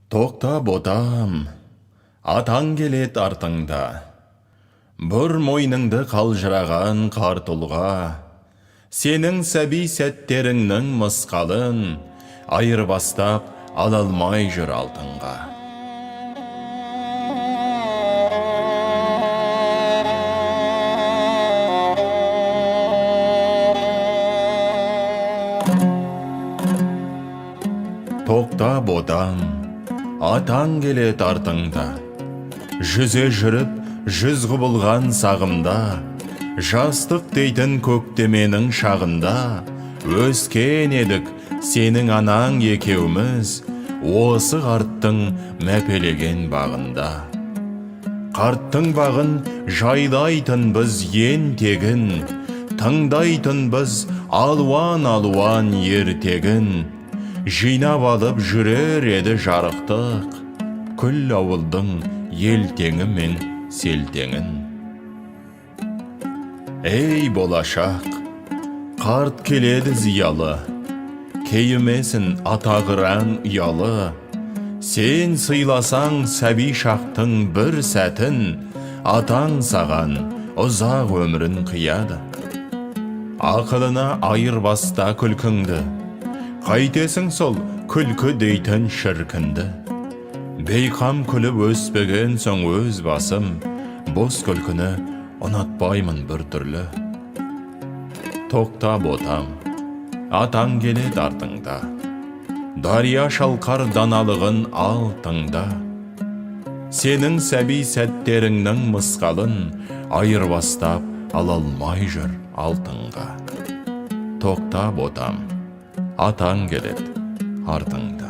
Тоқта ботам, атаң келет артыңда. Бұр мойныңды қалжыраған қар тұлға, сенің сәби сәттеріңнің мысқалын айырбастап ала алмай жүр алтынға. Тоқта ботам, атаң келет артыңда. Жүзе жүріп, жүз құбылған сағымда, жастық дейтін көктеменің шағында, өскен едік сенің анаң екеуміз, осы қарттың мәпелеген бағында. Қарттың бағын жайлайтын біз ен тегін, тыңдайтын біз алуан-алуан ертегін. Жинап алып жүрер еді жарықтық, күл ауылдың елтеңі мен селтеңін. Ей болашақ, қарт келеді зиялы, кейімесін атағыран ұялы. Сен сыйласаң сәби шақтың бір сәтін, атаң саған ұзақ өмірін қияды. Ақылына айырбаста күлкіңді, қайтесің сол күлкі дейтін шіркінді. Бейқам күліп өспеген соң өз басым, бос күлкіні ұнатпаймын бір түрлі. Тоқта ботам, атаң келет артыңда. Дария шалқар даналығын алтыңда. Сенің сәби сәттеріңнің мысқалын айырбастап ала алмай жүр алтынға. Тоқта ботам, атаң келет артыңда.